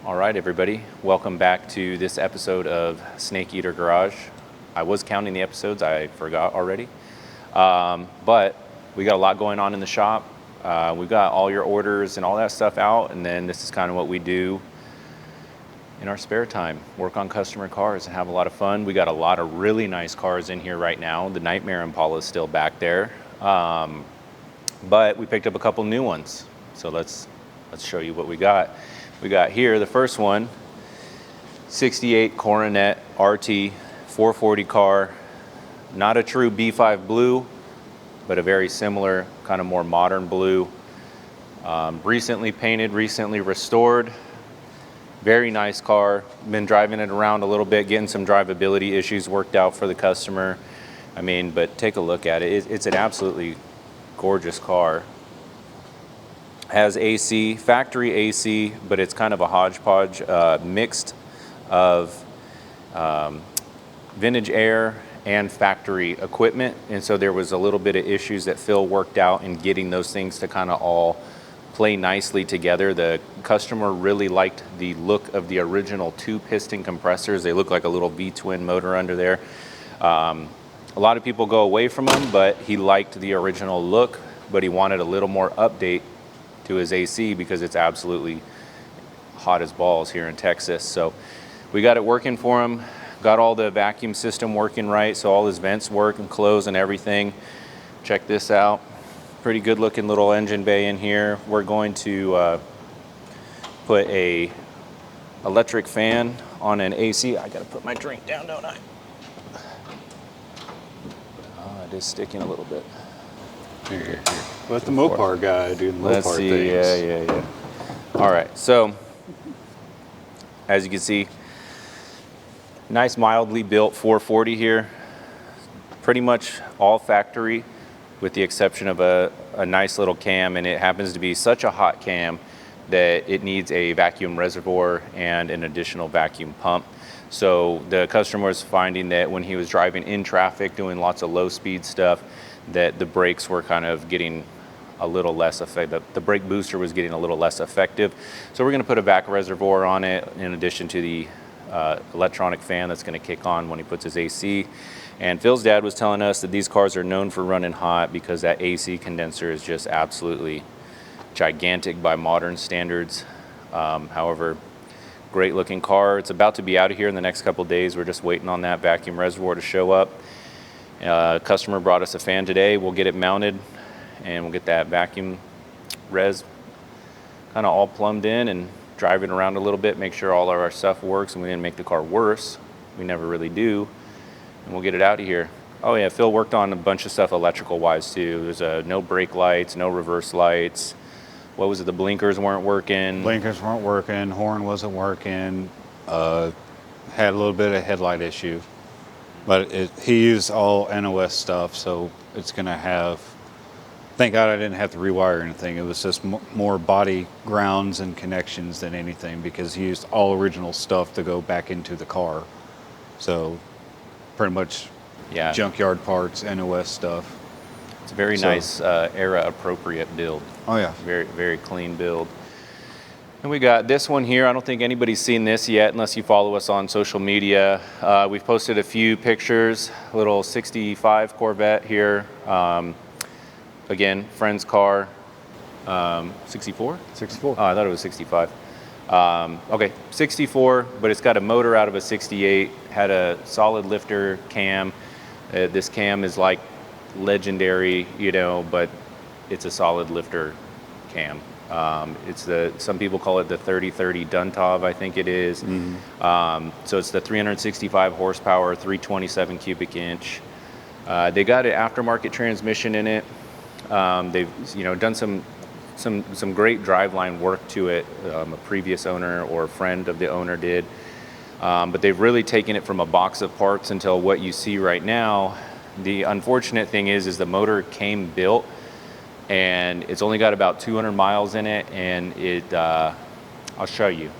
All right, everybody. Welcome back to this episode of Snake Eater Garage. I was counting the episodes. I forgot already. But we got a lot going on in the shop. We've got all your orders and all that stuff out, and then this is kind of what we do in our spare time. Work on customer cars and have a lot of fun. We got a lot of really nice cars in here right now. The Nightmare Impala is still back there. But we picked up a couple new ones. So let's show you what we got. We got here the first one, 68 Coronet RT 440 car. Not a true B5 blue, but a very similar, kind of more modern blue. Recently painted, recently restored. Very nice car. Been driving it around a little bit, getting some drivability issues worked out for the customer. I mean, but take a look at it. It's an absolutely gorgeous car. Has AC, factory AC, but it's kind of a hodgepodge mixed of vintage air and factory equipment. And so there was a little bit of issues that Phil worked out in getting those things to kind of all play nicely together. The customer really liked the look of the original 2 piston compressors. They look like a little V-twin motor under there. A lot of people go away from them, but he liked the original look, but he wanted a little more update to his AC because it's absolutely hot as balls here in Texas. So we got it working for him, got all the vacuum system working right, so all his vents work and close and everything. Check this out. Pretty good looking little engine bay in here. We're going to put a electric fan on an AC. I gotta put my drink down, don't I? It is sticking a little bit. Here. Let the Mopar guy do the Mopar things. Yeah. All right, so as you can see, nice mildly built 440 here. Pretty much all factory with the exception of a nice little cam, and it happens to be such a hot cam that it needs a vacuum reservoir and an additional vacuum pump. So the customer was finding that when he was driving in traffic, doing lots of low speed stuff, that the brakes were kind of getting a little less effective. The brake booster was getting a little less effective. So we're going to put a vac reservoir on it in addition to the electronic fan that's going to kick on when he puts his AC. And Phil's dad was telling us that these cars are known for running hot because that AC condenser is just absolutely gigantic by modern standards. However, great looking car. It's about to be out of here in the next couple days. We're just waiting on that vacuum reservoir to show up. Customer brought us a fan today. We'll get it mounted and we'll get that vacuum res kind of all plumbed in and drive it around a little bit, make sure all of our stuff works and we didn't make the car worse. We never really do. And we'll get it out of here. Oh yeah, Phil worked on a bunch of stuff electrical wise too. There's no brake lights, no reverse lights. What was it? The blinkers weren't working. Blinkers weren't working, horn wasn't working, had a little bit of headlight issue. But he used all NOS stuff, so it's going to have, thank God I didn't have to rewire anything. It was just more body grounds and connections than anything because he used all original stuff to go back into the car. So pretty much junkyard parts, NOS stuff. It's a very nice era appropriate build. Oh yeah. Very, very clean build. And we got this one here. I don't think anybody's seen this yet unless you follow us on social media. We've posted a few pictures. A little 65 Corvette here. Again, friend's car. 64? 64. Oh, I thought it was 65. Okay, 64, but it's got a motor out of a 68. Had a solid lifter cam. This cam is like legendary, but it's a solid lifter cam. It's some people call it the 3030 Duntov, I think it is. Mm-hmm. So it's the 365 horsepower, 327 cubic inch. They got an aftermarket transmission in it. They've done some great driveline work to it. A previous owner or a friend of the owner did. But they've really taken it from a box of parts until what you see right now. The unfortunate thing is the motor came built and it's only got about 200 miles in it, and I'll show you.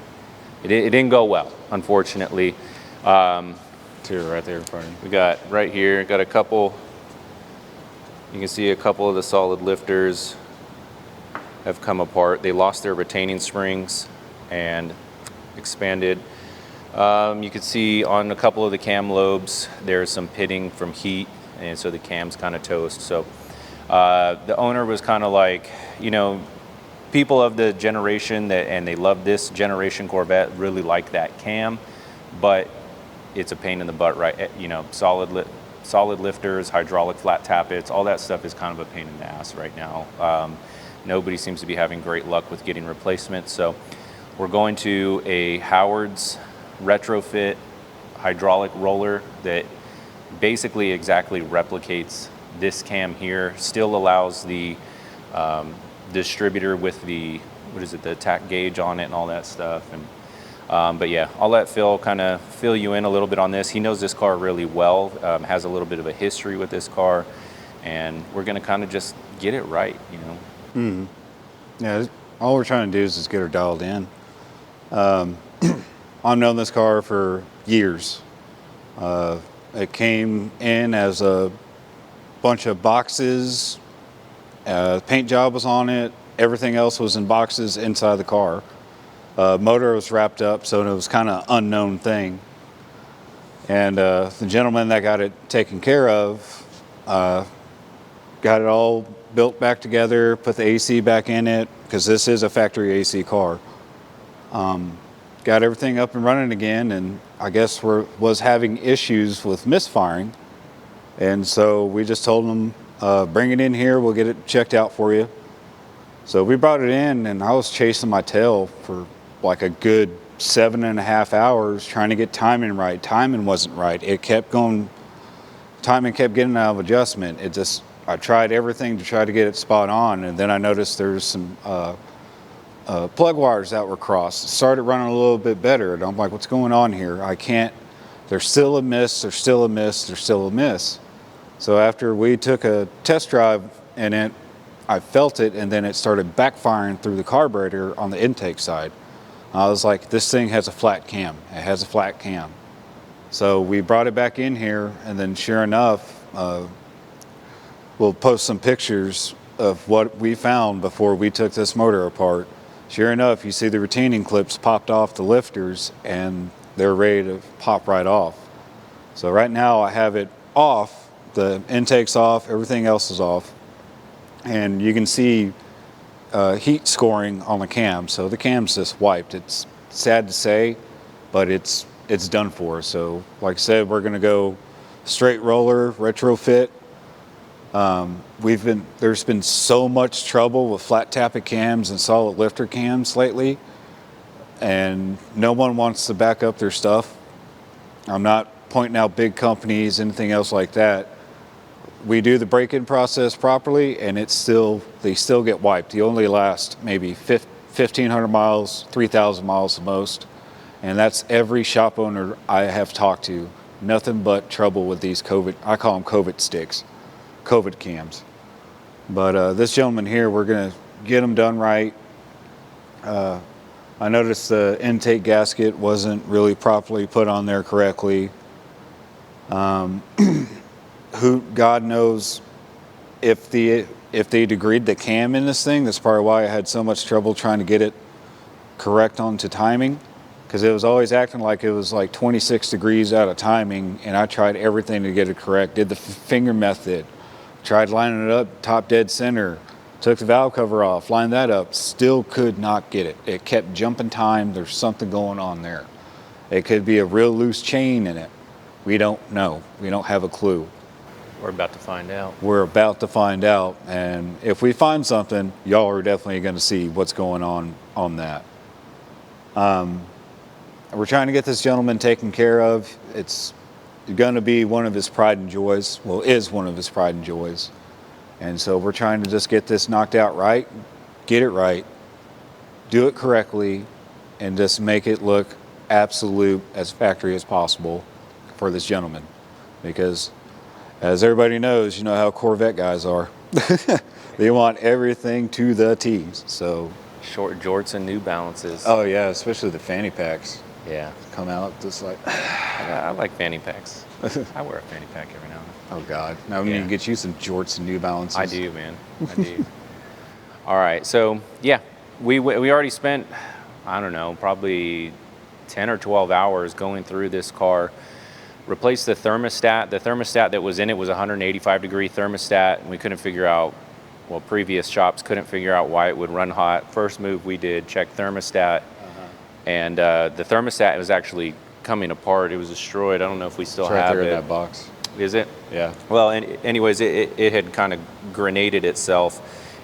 It didn't go well, unfortunately. It's here, right there in front of you. We got right here, got a couple, you can see a couple of the solid lifters have come apart. They lost their retaining springs, and expanded. You can see on a couple of the cam lobes, there's some pitting from heat, and so the cam's kind of toast. So the owner was kind of like, you know, people of the generation and they love this generation Corvette really like that cam, but it's a pain in the butt, right? You know, solid lifters, hydraulic flat tappets, all that stuff is kind of a pain in the ass right now. Nobody seems to be having great luck with getting replacements. So we're going to a Howard's retrofit hydraulic roller that basically exactly replicates this cam here, still allows the distributor with the, the attack gauge on it and all that stuff. And but yeah, I'll let Phil kind of fill you in a little bit on this. He knows this car really well, has a little bit of a history with this car, and we're going to kind of just get it right, you know. Yeah, all we're trying to do is just get her dialed in. I've known this car for years. It came in as a bunch of boxes. Paint job was on it. Everything else was in boxes inside the car. Motor was wrapped up, so it was kind of unknown thing. And the gentleman that got it taken care of got it all built back together, put the AC back in it, because this is a factory AC car. Got everything up and running again, and I guess was having issues with misfiring. And so we just told them, bring it in here, we'll get it checked out for you. So we brought it in, and I was chasing my tail for like a good 7.5 hours trying to get timing right. Timing wasn't right. It kept going, timing kept getting out of adjustment. I tried everything to try to get it spot on, and then I noticed there's some plug wires that were crossed. It started running a little bit better, and I'm like, what's going on here? I can't, there's still a miss, there's still a miss, there's still a miss. So after we took a test drive in it, I felt it, and then it started backfiring through the carburetor on the intake side. I was like, this thing has a flat cam. It has a flat cam. So we brought it back in here, and then sure enough, we'll post some pictures of what we found before we took this motor apart. Sure enough, you see the retaining clips popped off the lifters, and they're ready to pop right off. So right now I have it off, the intake's off, everything else is off. And you can see heat scoring on the cam, so the cam's just wiped. It's sad to say, but it's done for. So like I said, we're gonna go straight roller, retrofit. There's been so much trouble with flat tappet cams and solid lifter cams lately, and no one wants to back up their stuff. I'm not pointing out big companies, anything else like that. We do the break-in process properly, and they still get wiped. You only last maybe 1,500 miles, 3,000 miles the most, and that's every shop owner I have talked to. Nothing but trouble with these COVID, I call them COVID sticks, COVID cams. But this gentleman here, we're gonna get him done right. I noticed the intake gasket wasn't really properly put on there correctly. Who God knows if they degreed the cam in this thing. That's probably why I had so much trouble trying to get it correct onto timing, because it was always acting like it was like 26 degrees out of timing, and I tried everything to get it correct. Did the finger method, tried lining it up top dead center, took the valve cover off, lined that up, still could not get it. It kept jumping time. There's something going on there. It could be a real loose chain in it. We don't know. We don't have a clue. We're about to find out. We're about to find out, and if we find something, y'all are definitely going to see what's going on that. We're trying to get this gentleman taken care of. It's going to be one of his pride and joys. Well, is one of his pride and joys. And so we're trying to just get this knocked out right, get it right, do it correctly, and just make it look absolute as factory as possible for this gentleman. Because as everybody knows, you know how Corvette guys are. They want everything to the T. So Short jorts and New Balances. oh yeah, especially the fanny packs Yeah. come out just like, I like fanny packs. I wear a fanny pack every now and then. oh God. Now we need to get you some jorts and New Balances. I do, man. I do. All right. So, yeah, we already spent, I don't know, probably 10 or 12 hours going through this car. Replaced the thermostat. The thermostat that was in it was a 185-degree thermostat, and we couldn't figure out, well, previous shops couldn't figure out why it would run hot. First move we did, check thermostat, and the thermostat was actually coming apart. It was destroyed. I don't know if we still It's right have there it. in that box. Is it? Yeah. Well, anyways, it had kind of grenaded itself,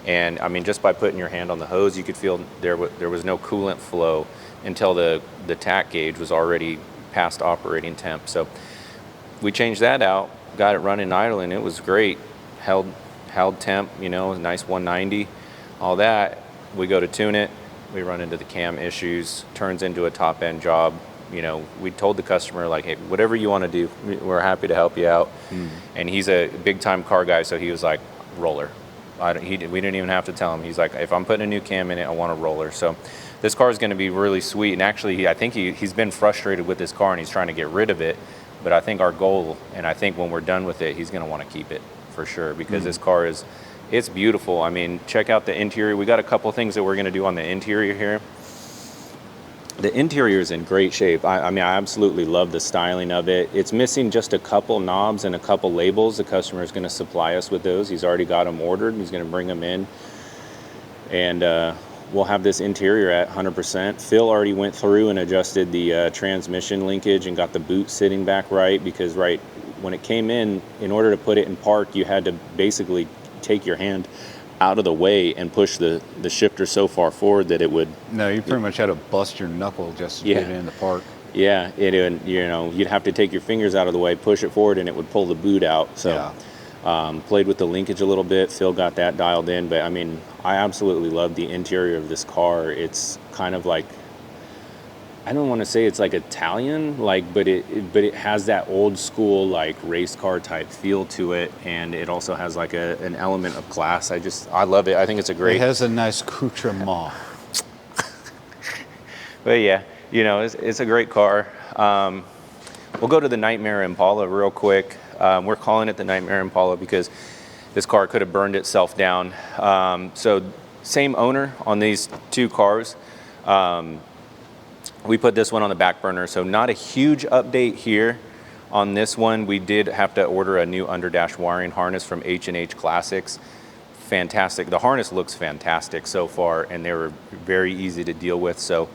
and I mean, just by putting your hand on the hose, you could feel there was no coolant flow until the tack gauge was already past operating temp. So we changed that out, got it running idling. It was great. Held temp, you know, nice 190, all that. We go to tune it, we run into the cam issues, turns into a top end job. You know, we told the customer, like, hey, whatever you want to do, we're happy to help you out. And he's a big time car guy, so he was like, roller. We didn't even have to tell him. He's like, if I'm putting a new cam in it, I want a roller. So this car is going to be really sweet. And actually, I think he's been frustrated with this car and he's trying to get rid of it. But I think our goal, and I think when we're done with it, he's going to want to keep it for sure, because this car it's beautiful. I mean, check out the interior. We got a couple things that we're going to do on the interior here. The interior is in great shape. I mean, I absolutely love the styling of it. It's missing just a couple knobs and a couple labels. The customer is going to supply us with those. He's already got them ordered. He's going to bring them in. And we'll have this interior at 100%. Phil already went through and adjusted the transmission linkage and got the boot sitting back right, because when it came in order to put it in park, you had to basically take your hand out of the way and push the shifter so far forward that it would... No, you pretty much had to bust your knuckle just to get it in the park. Yeah, you'd have to take your fingers out of the way, push it forward, and it would pull the boot out. So played with the linkage a little bit. Phil got that dialed in. But, I mean, I absolutely love the interior of this car. It's kind of like... I don't want to say it's like Italian, but it has that old school like race car type feel to it, and it also has like an element of class. I love it. I think it's a great. It has a nice accoutrement. But yeah, you know, it's a great car. We'll go to the Nightmare Impala real quick. We're calling it the Nightmare Impala because this car could have burned itself down. So same owner on these two cars. We put this one on the back burner, so not a huge update here on this one. We did have to order a new underdash wiring harness from H&H Classics. Fantastic. The harness looks fantastic so far, and they were very easy to deal with. So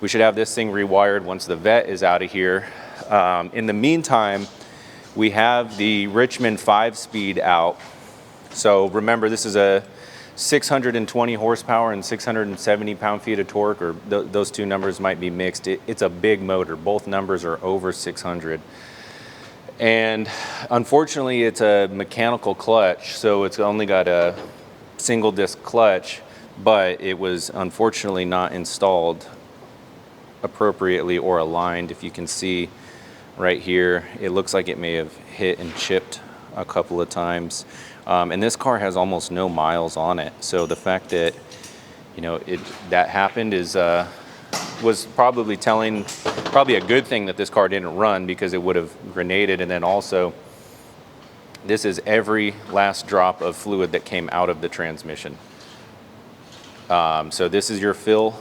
we should have this thing rewired once the vet is out of here. In the meantime, we have the Richmond 5-speed out. So remember, this is a 620 horsepower and 670 pound-feet of torque, or those two numbers might be mixed. It's a big motor. Both numbers are over 600. And unfortunately, it's a mechanical clutch, so it's only got a single disc clutch, but it was unfortunately not installed appropriately or aligned. If you can see right here, it looks like it may have hit and chipped a couple of times. And this car has almost no miles on it. So the fact that, you know, that happened was probably a good thing that this car didn't run, because it would have grenaded. And then also, this is every last drop of fluid that came out of the transmission. So this is your fill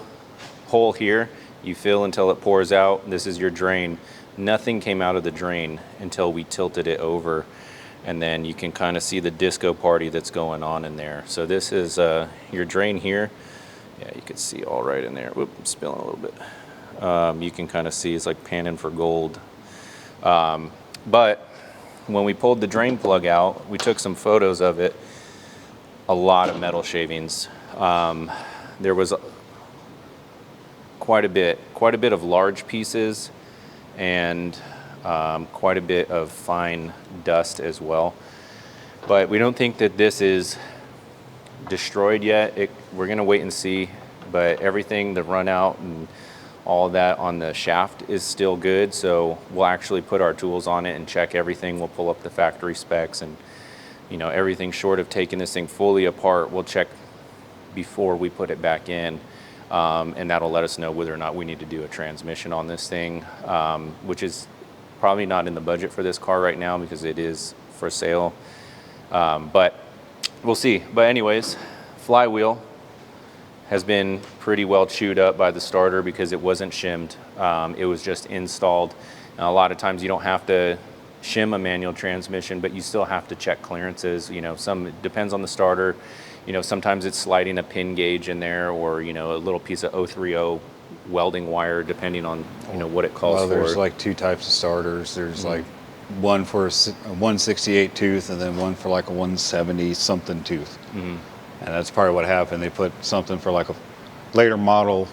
hole here. You fill until it pours out. This is your drain. Nothing came out of the drain until we tilted it over. And then you can kind of see the disco party that's going on in there. So this is your drain here. Yeah, you can see all right in there. Whoop, I'm spilling a little bit. You can kind of see it's like panning for gold. But when we pulled the drain plug out, we took some photos of it. A lot of metal shavings. There was quite a bit of large pieces, and quite a bit of fine dust as well. But we don't think that this is destroyed yet. We're gonna wait and see, but everything, the run out and all that on the shaft is still good. So we'll actually put our tools on it and check everything. We'll pull up the factory specs, and you know, everything short of taking this thing fully apart, we'll check before we put it back in. And that'll let us know whether or not we need to do a transmission on this thing, which is probably not in the budget for this car right now because it is for sale. But we'll see. But anyways, flywheel has been pretty well chewed up by the starter because it wasn't shimmed. It was just installed. Now, a lot of times you don't have to shim a manual transmission, but you still have to check clearances. You know, it depends on the starter. You know, sometimes it's sliding a pin gauge in there, or, you know, a little piece of 030 welding wire, depending on, you know, what it calls for. Well, there's like two types of starters. There's like one for a 168 tooth and then one for like a 170 something tooth. And that's probably what happened. They put something for like a later model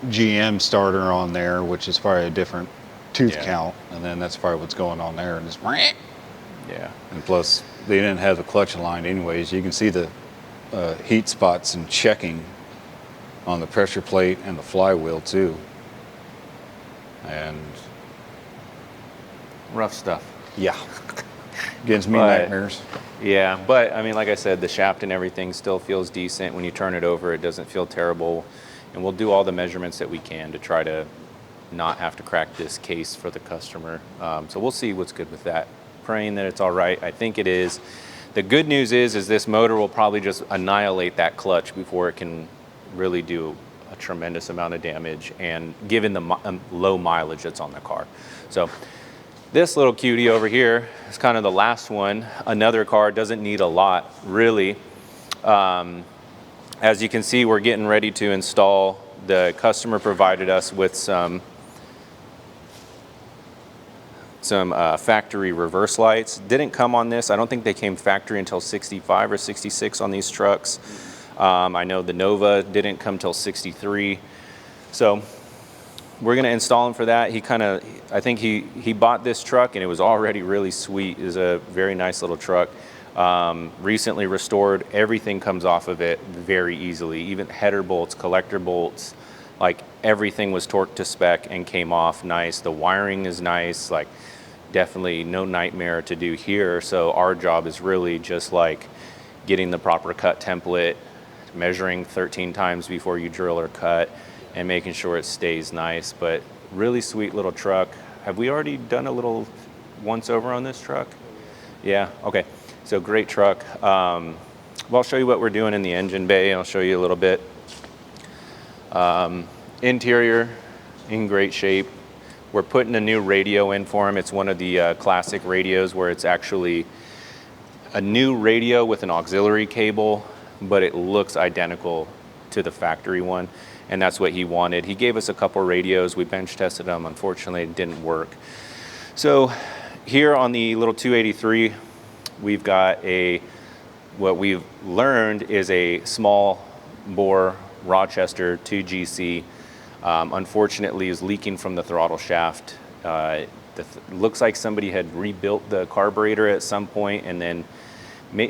GM starter on there, which is probably a different tooth count. And then that's probably what's going on there. And it's and plus they didn't have the clutch aligned anyways. You can see the heat spots and checking on the pressure plate and the flywheel too. And rough stuff. yeah, gives me nightmares. Yeah, but I mean, like I said, the shaft and everything still feels decent. When you turn it over, it doesn't feel terrible. And we'll do all the measurements that we can to try to not have to crack this case for the customer. So we'll see what's good with that. Praying that it's all right. I think it is. The good news is this motor will probably just annihilate that clutch before it can really do a tremendous amount of damage, and given the low mileage that's on the car. So this little cutie over here is kind of the last one. Another car, doesn't need a lot, really. As you can see, we're getting ready to install. The customer provided us with some factory reverse lights. Didn't come on this. I don't think they came factory until 65 or 66 on these trucks. I know the Nova didn't come till 63. So we're gonna install him for that. I think he bought this truck and it was already really sweet. It was a very nice little truck. Recently restored. Everything comes off of it very easily. Even header bolts, collector bolts, like everything was torqued to spec and came off nice. The wiring is nice, like definitely no nightmare to do here. So our job is really just like getting the proper cut template, measuring 13 times before you drill or cut, and making sure it stays nice. But really sweet little truck. Have we already done a little once over on this truck? Yeah, okay. So great truck. Well, I'll show you what we're doing in the engine bay. I'll show you a little bit. Interior in great shape. We're putting a new radio in for him. It's one of the classic radios where it's actually a new radio with an auxiliary cable, but it looks identical to the factory one, and that's what he wanted. He gave us a couple radios. We bench tested them. Unfortunately, it didn't work. So here on the little 283, we've got what we've learned is a small bore Rochester 2GC. Unfortunately, is leaking from the throttle shaft. Looks like somebody had rebuilt the carburetor at some point and then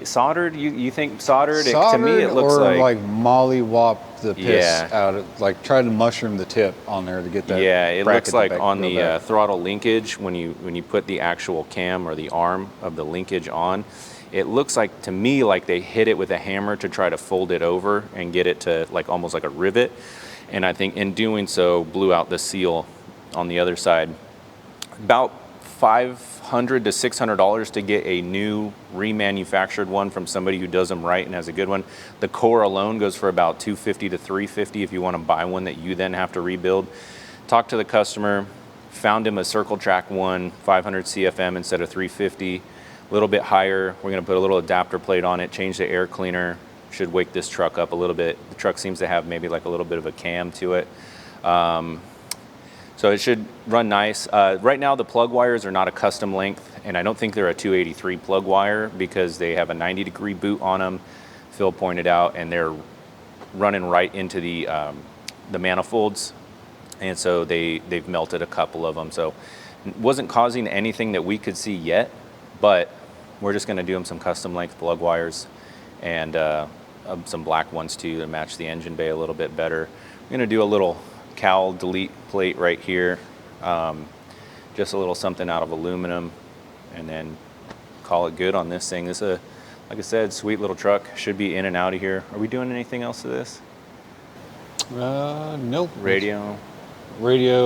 soldered. You think soldered? To me, it looks like mollywop the piss out of, like tried to mushroom the tip on there to get that. Yeah, it looks like on the throttle linkage when you put the actual cam or the arm of the linkage on. It looks like to me like they hit it with a hammer to try to fold it over and get it to like almost like a rivet. And I think in doing so blew out the seal on the other side. About $500 to $600 to get a new remanufactured one from somebody who does them right and has a good one. The core alone goes for about $250 to $350 if you want to buy one that you then have to rebuild. Talked to the customer, found him a Circle Track one, 500 CFM instead of 350, a little bit higher. We're going to put a little adapter plate on it, change the air cleaner. Should wake this truck up a little bit. The truck seems to have maybe like a little bit of a cam to it. So it should run nice. Right now the plug wires are not a custom length, and I don't think they're a 283 plug wire because they have a 90-degree boot on them. Phil pointed out, and they're running right into the manifolds, and so they've melted a couple of them. So it wasn't causing anything that we could see yet, but we're just going to do them some custom length plug wires and some black ones too to match the engine bay a little bit better. We're going to do a little cowl delete plate right here, just a little something out of aluminum, and then call it good on this thing. This is like I said, sweet little truck. Should be in and out of here. Are we doing anything else to this? Nope. Radio,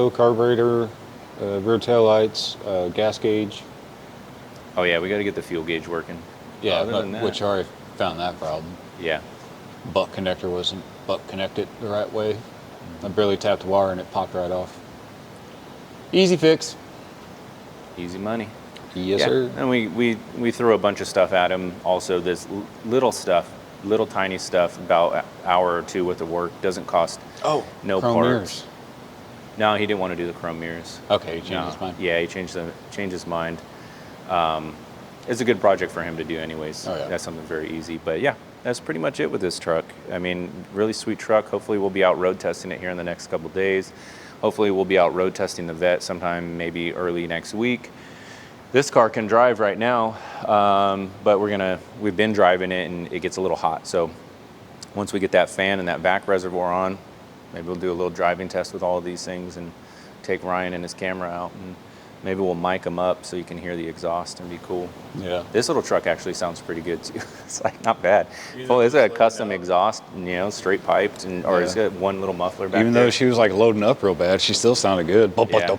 carburetor, rear tail lights, gas gauge. Oh yeah, we got to get the fuel gauge working. Yeah, which I already found that problem. Yeah. Butt connector wasn't up connect it the right way. I barely tapped the wire and it popped right off. Easy fix. Easy money. Yes, Yeah. sir. And we threw a bunch of stuff at him. Also, this little stuff, little tiny stuff, about an hour or two worth of work. Doesn't cost no chrome parts. mirrors. No, he didn't want to do the chrome mirrors. Okay, he changed No. his mind. Yeah, he changed his mind. It's a good project for him to do anyways. Oh, yeah. That's something very easy. But yeah, that's pretty much it with this truck. I mean, really sweet truck. Hopefully we'll be out road testing it here in the next couple days. Hopefully we'll be out road testing the Vette sometime maybe early next week. This car can drive right now, but we've been driving it and it gets a little hot. So once we get that fan and that back reservoir on, maybe we'll do a little driving test with all of these things and take Ryan and his camera out, and maybe we'll mic them up so you can hear the exhaust and be cool. Yeah. This little truck actually sounds pretty good too. It's like not bad. Well, it's a custom exhaust, straight piped, or it's got one little muffler back Even there. though she was like loading up real bad, she still sounded good. Yeah.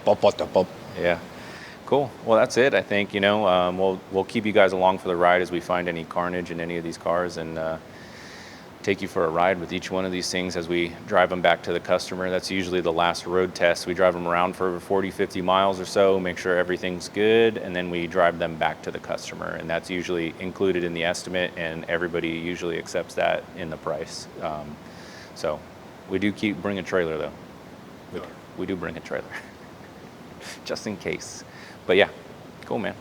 Yeah. Cool. Well, that's it. I think we'll keep you guys along for the ride as we find any carnage in any of these cars, and take you for a ride with each one of these things as we drive them back to the customer. That's usually the last road test. We drive them around for 40, 50 miles or so, make sure everything's good, and then we drive them back to the customer. And that's usually included in the estimate, and everybody usually accepts that in the price. So we do bring a trailer though. We do bring a trailer just in case. But yeah, cool, man.